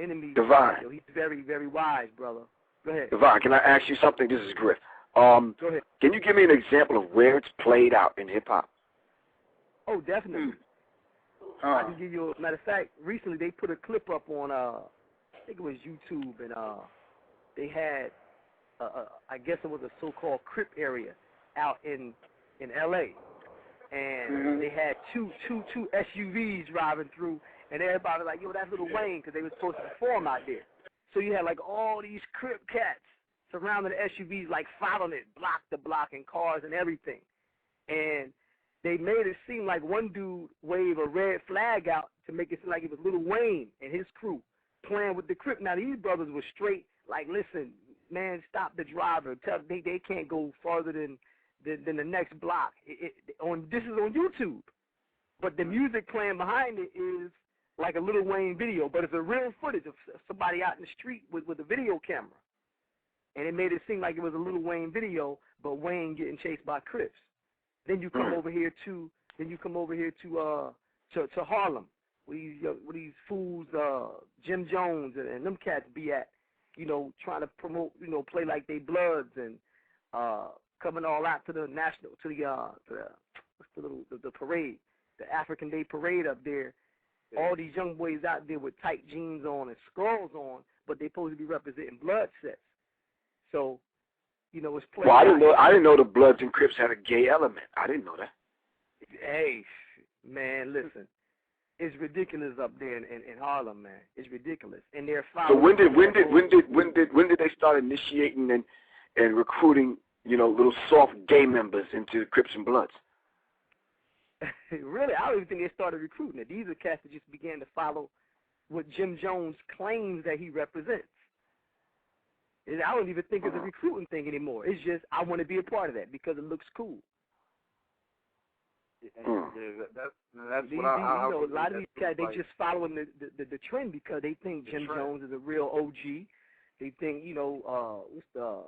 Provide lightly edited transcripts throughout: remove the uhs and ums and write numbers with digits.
enemy, Divine. he's very, very wise, brother. Go ahead. Divine, can I ask you something? This is Griff. Go ahead. Can you give me an example of where it's played out in hip-hop? Oh, definitely. I can give you, matter of fact, recently they put a clip up on, I think it was YouTube, and they had, I guess it was a so-called Crip area out in L.A., and they had two SUVs driving through, and everybody was like, yo, that's Lil Wayne, because they were supposed to perform out there. So you had like all these Crip cats surrounding the SUVs, like following it, block to block, in cars and everything. And they made it seem like one dude waved a red flag out to make it seem like it was Lil Wayne and his crew playing with the Crip. Now, these brothers were straight, like, listen, man, stop the driver. Tell they can't go farther than the next block. This is on YouTube. But the music playing behind it is like a Lil Wayne video, but it's a real footage of somebody out in the street with a video camera. And it made it seem like it was a Lil Wayne video, but Wayne getting chased by Crips. Then you come over here to Harlem, where these fools, Jim Jones and them cats be at, trying to promote, play like they Bloods and coming all out to the the parade, the African Day parade up there. Yeah. All these young boys out there with tight jeans on and skulls on, but they supposed to be representing blood sets. So, it's playing. Well, I didn't know the Bloods and Crips had a gay element. I didn't know that. Hey, man, listen, it's ridiculous up there in Harlem, man. It's ridiculous, and they're following. So when did they start initiating and recruiting, little soft gay members into the Crips and Bloods? Really, I don't even think they started recruiting it. These are cats that just began to follow what Jim Jones claims that he represents. And I don't even think it's a recruiting thing anymore. It's just, I want to be a part of that because it looks cool. That's what a lot of these cats, they just following the trend because they think Jim Jones is a real OG. They think, what's the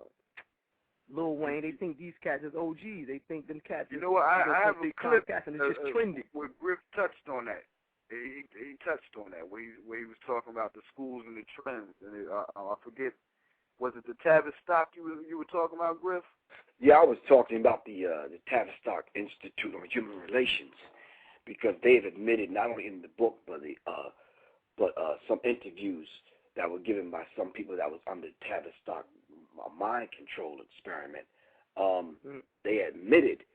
Lil Wayne, they think these cats is OGs. They think them cats You know what, I have a clip cats and it's just trendy. Where Griff touched on that. He touched on that where he was talking about the schools and the trends. And I forget, was it the Tavistock you were talking about, Griff? Yeah, I was talking about the Tavistock Institute on Human Relations, because they've admitted, not only in the book, but some interviews that were given by some people that was under Tavistock mind control experiment. They admitted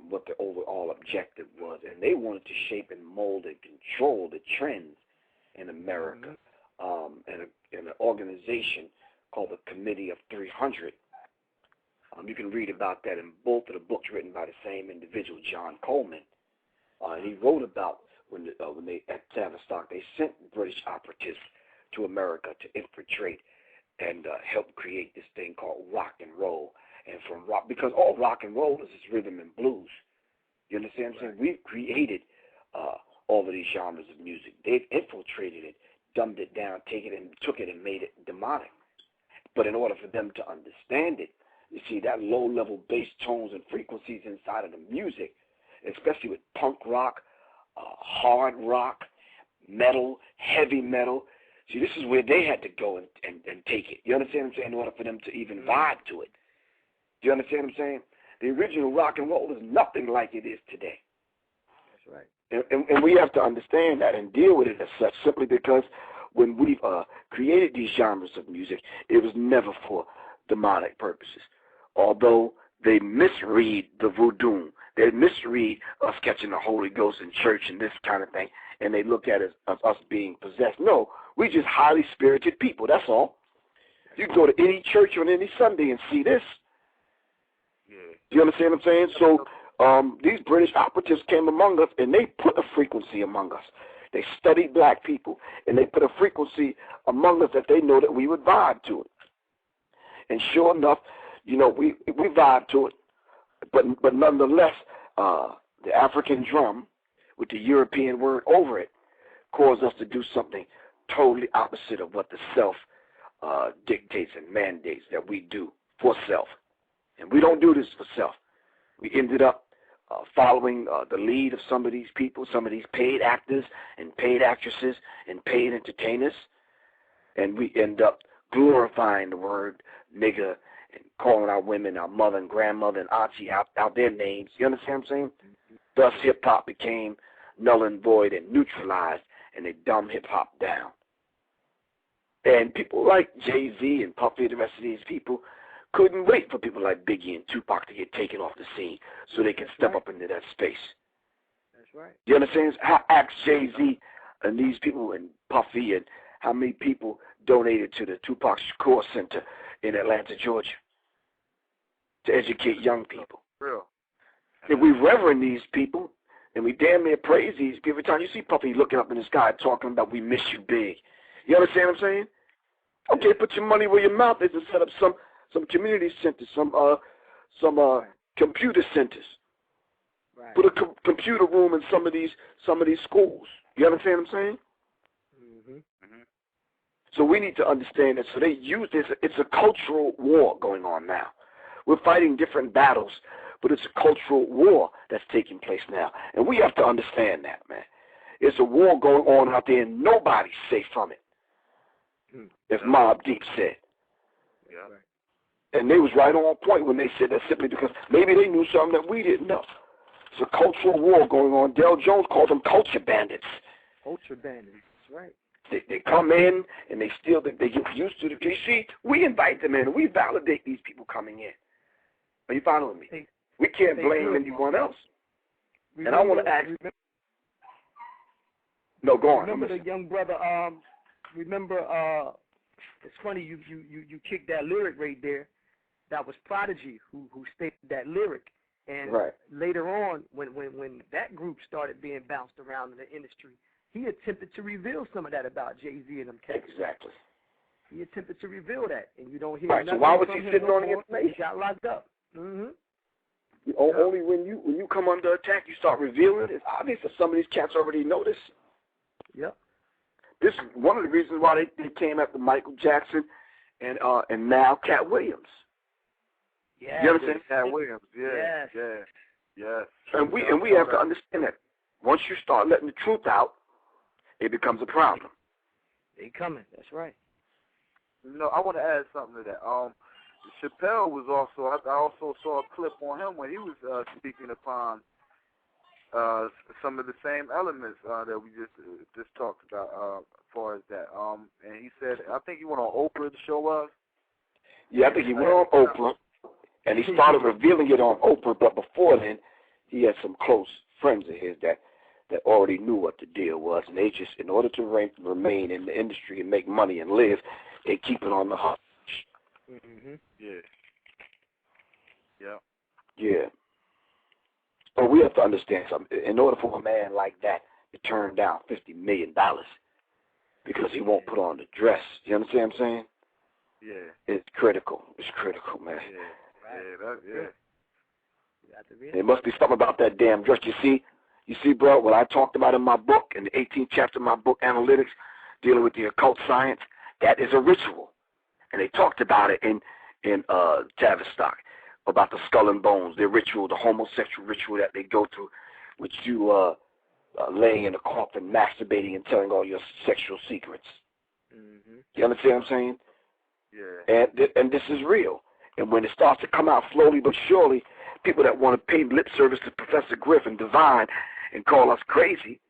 what the overall objective was, and they wanted to shape and mold and control the trends in America. And an organization called the Committee of 300. You can read about that in both of the books written by the same individual, John Coleman. And he wrote about when they at Tavistock, they sent British operatives to America to infiltrate and help create this thing called rock and roll. And from rock, because all rock and roll is rhythm and blues. You understand what I'm saying? We've created all of these genres of music. They've infiltrated it, dumbed it down, took it and made it demonic. But in order for them to understand it, you see that low-level bass tones and frequencies inside of the music, especially with punk rock, hard rock, metal, heavy metal. See, this is where they had to go and take it. You understand what I'm saying? In order for them to even vibe to it. Do you understand what I'm saying? The original rock and roll is nothing like it is today. That's right. And we have to understand that and deal with it as such, simply because when we've created these genres of music, it was never for demonic purposes. Although they misread the voodoo, they misread us catching the Holy Ghost in church and this kind of thing, and they look at it as us being possessed. No, we're just highly spirited people, that's all. You can go to any church on any Sunday and see this. Yeah. Do you understand what I'm saying? So these British operatives came among us, and they put a frequency among us. They studied black people, and they put a frequency among us that they know that we would vibe to it. And sure enough, we vibe to it. But nonetheless, the African drum with the European word over it caused us to do something totally opposite of what the self dictates and mandates that we do for self. And we don't do this for self. We ended up following the lead of some of these people, some of these paid actors and paid actresses and paid entertainers. And we end up glorifying the word nigger and calling our women, our mother and grandmother and auntie out their names. You understand what I'm saying? Thus, hip-hop became null and void and neutralized, and they dumb hip-hop down. And people like Jay-Z and Puffy, the rest of these people, couldn't wait for people like Biggie and Tupac to get taken off the scene so they can step up into that space. That's right. You understand? Ask Jay-Z and these people and Puffy and how many people donated to the Tupac Shakur Center in Atlanta, Georgia to educate young people. Real. And we reverend these people, and we damn near praise these people. Every time you see Puffy looking up in the sky talking about we miss you big. You understand what I'm saying? Okay, put your money where your mouth is and set up some community centers, some computer centers. Right. Put a computer room in some of these schools. You understand what I'm saying? Mm-hmm. Mm-hmm. So we need to understand that. So they use this. It's a cultural war going on now. We're fighting different battles, but it's a cultural war that's taking place now. And we have to understand that, man. It's a war going on out there, and nobody's safe from it, as Mobb Deep said. Yeah. And they was right on point when they said that simply because maybe they knew something that we didn't know. It's a cultural war going on. Del Jones called them culture bandits. Culture bandits, that's right. They come in and they steal. They get used to it. You see, we invite them in and we validate these people coming in. Are you following me? We can't blame anyone else. And I want to ask. No, go on. Remember the young brother. It's funny you kicked that lyric right there. That was Prodigy who stated that lyric. And later on, when that group started being bounced around in the industry, he attempted to reveal some of that about Jay-Z and them cats. Exactly. He attempted to reveal that, and you don't hear nothing. So why was from he him sitting no on the more. information? He got locked up. Only when you come under attack, you start revealing it. It's obvious that some of these cats already know this. Yep. This is one of the reasons why they came after Michael Jackson and now Cat Williams. Yeah. You understand? Cat Williams. Yes. And we have to understand that once you start letting the truth out, it becomes a problem. They coming. That's right. No, I want to add something to that. Chappelle was also. I also saw a clip on him when he was speaking upon some of the same elements that we just talked about as far as that. And he said, I think he went on Oprah, the show was. Yeah, I think he went on Oprah, and he started revealing it on Oprah. But before then, he had some close friends of his that already knew what the deal was, and they just, in order to remain in the industry and make money and live, they keep it on the hush. Mm-hmm. Yeah. But we have to understand something. In order for a man like that to turn down $50 million because he won't put on the dress, you understand what I'm saying? Yeah. It's critical. It's critical, man. There must be something about that damn dress. You see, bro, what I talked about in my book, in the 18th chapter of my book, Analytics, dealing with the occult science, that is a ritual. And they talked about it in Tavistock, about the skull and bones, their ritual, the homosexual ritual that they go through, which you laying in a coffin, masturbating, and telling all your sexual secrets. Mm-hmm. You understand what I'm saying? Yeah. And this is real. And when it starts to come out slowly but surely, people that want to pay lip service to Professor Griff and Divine and call us crazy,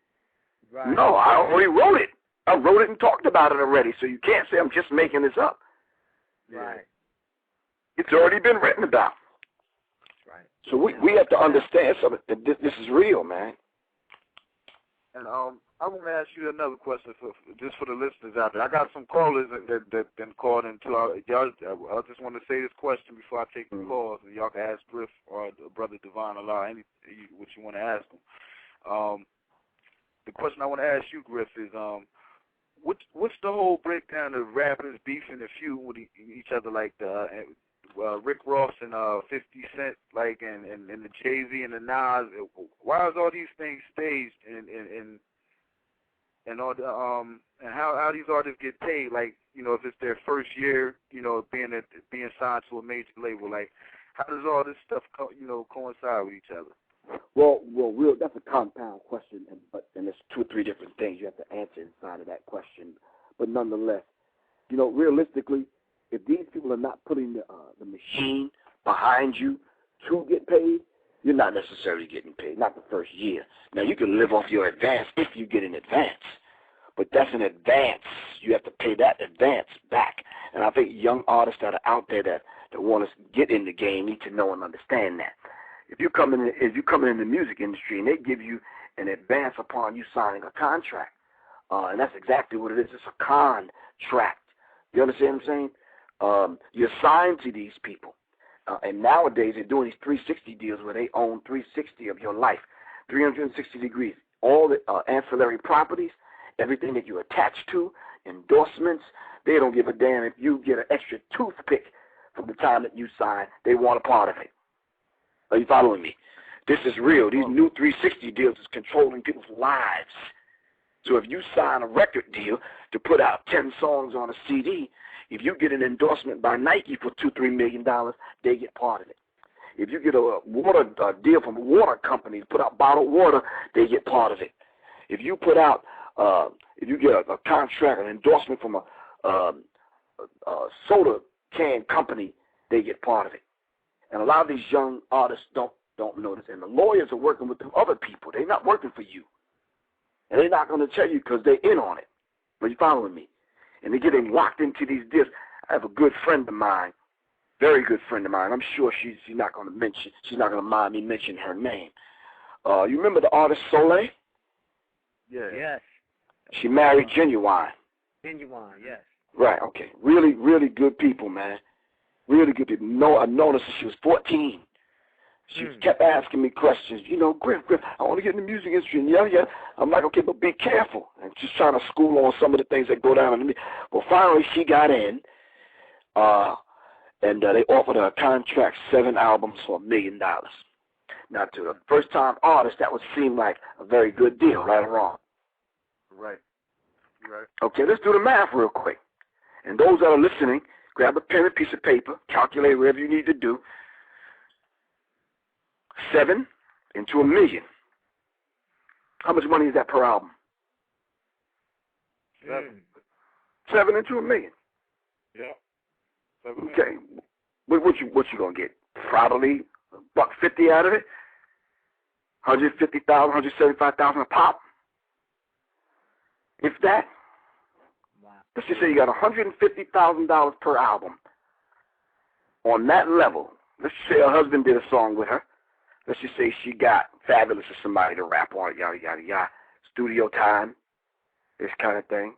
no, I already wrote it. I wrote it and talked about it already, so you can't say I'm just making this up. Right. It's already been written about. Right. So we have to understand something. This is real, man. And I want to ask you another question just for the listeners out there. I got some callers that called in too. I just want to say this question before I take the calls, and y'all can ask Griff or Brother Divine Allah what you want to ask them. The question I want to ask you, Griff, is what's the whole breakdown of rappers beefing and feuding with each other, like the Rick Ross and 50 Cent, like and the Jay-Z and the Nas? Why is all these things staged and all the and how these artists get paid? Like, you know, if it's their first year, you know, being signed to a major label, like how does all this stuff coincide with each other? Well, that's a compound question, and there's 2 or 3 different things you have to answer inside of that question. But nonetheless, you know, realistically, if these people are not putting the machine behind you to get paid, you're not necessarily getting paid, not the first year. Now, you can live off your advance if you get an advance, but that's an advance. You have to pay that advance back. And I think young artists that are out there that want to get in the game need to know and understand that. If you come in the music industry and they give you an advance upon you signing a contract, and that's exactly what it is. It's a contract. You understand what I'm saying? You're signed to these people. And nowadays they're doing these 360 deals where they own 360 of your life, 360 degrees. All the ancillary properties, everything that you attach to, endorsements, they don't give a damn if you get an extra toothpick from the time that you sign. They want a part of it. Are you following me? This is real. These new 360 deals is controlling people's lives. So if you sign a record deal to put out 10 songs on a CD, if you get an endorsement by Nike for $2-3 million, they get part of it. If you get a deal from a water company to put out bottled water, they get part of it. If you put out, if you get a contract, an endorsement from a soda can company, they get part of it. And a lot of these young artists don't know this. And the lawyers are working with them other people. They're not working for you. And they're not going to tell you because they're in on it. Are you following me? And they're getting locked into these deals. I have a good friend of mine, very good friend of mine. I'm sure she's not going to mind me mentioning her name. You remember the artist Soleil? Yeah. Yes. She married Genuine. Genuine, yes. Right, okay. Really, really good people, man. Really good people. I've known her since she was 14. She kept asking me questions. You know, Griff, I want to get in the music industry. And yeah. I'm like, okay, but be careful. And just trying to school on some of the things that go down in me. Well, finally, she got in, and they offered her a contract, 7 albums for $1 million. Now, to a first-time artist, that would seem like a very good deal, right or wrong? Right. Okay, let's do the math real quick. And those that are listening, grab a pen and piece of paper, calculate whatever you need to do. 7 into $1 million. How much money is that per album? 7 into $1 million. Yeah. 7 okay. What you gonna get? Probably $150 out of it. 150,000, 175,000 a pop. If that. Wow. Let's just say you got $150,000 per album. On that level, let's just say her husband did a song with her. Let's just say she got Fabulous or somebody to rap on it, yada, yada, yada. Studio time, this kind of thing.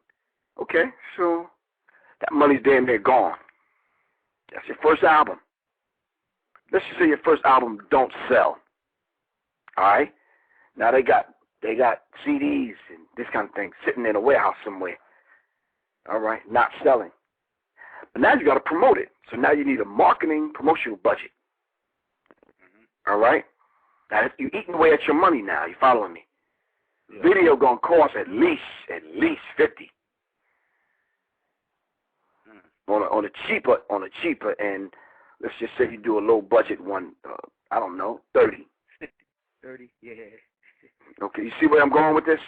Okay, so that money's damn near gone. That's your first album. Let's just say your first album don't sell. All right? Now they got CDs and this kind of thing sitting in a warehouse somewhere. All right, not selling. But now you got to promote it. So now you need a marketing promotional budget. All right? Now you're eating away at your money now. You following me? Yeah. Video gonna cost at least $50. On a cheaper, and let's just say you do a low budget one. I don't know, 30. 30, yeah. Okay, you see where I'm going with this?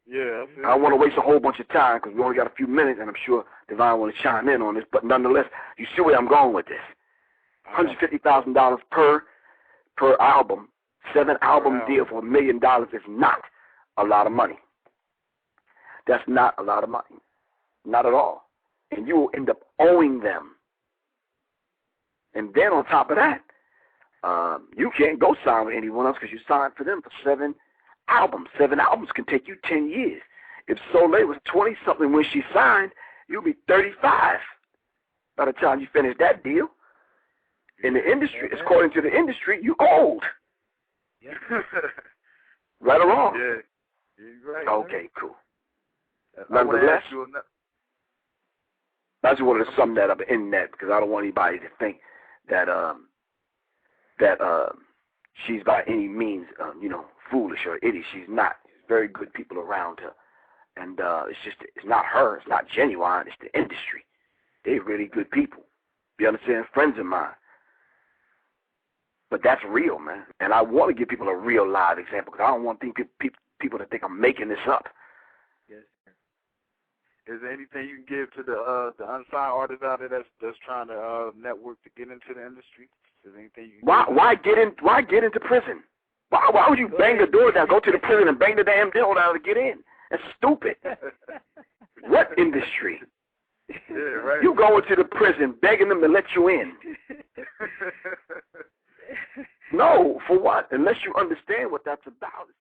Yeah. I don't want to waste a whole bunch of time because we only got a few minutes, and I'm sure Divine want to chime in on this. But nonetheless, you see where I'm going with this? $150,000 per album. 7 album deal for $1 million is not a lot of money. That's not a lot of money. Not at all. And you will end up owing them. And then on top of that, you can't go sign with anyone else because you signed for them for 7 albums. 7 albums can take you 10 years. If Soleil was 20-something when she signed, you'll be 35 by the time you finish that deal. In the industry, according to the industry, you old. Yeah. Right or wrong? Yeah. You're right. Okay, cool. Nonetheless, I just wanted to sum that up in that because I don't want anybody to think that she's by any means, foolish or idiot. She's not. There's very good people around her. And it's not her. It's not Genuine. It's the industry. They're really good people. You understand? Friends of mine. But that's real, man. And I want to give people a real live example because I don't want people to think I'm making this up. Yes. Is there anything you can give to the unsigned artists out there that's trying to network to get into the industry? Is there anything you can Why get into prison? Why would you bang the door down, go to the prison and bang the damn door down to get in? That's stupid. What industry? Yeah, right. You go into the prison begging them to let you in. No, for what? Unless you understand what that's about.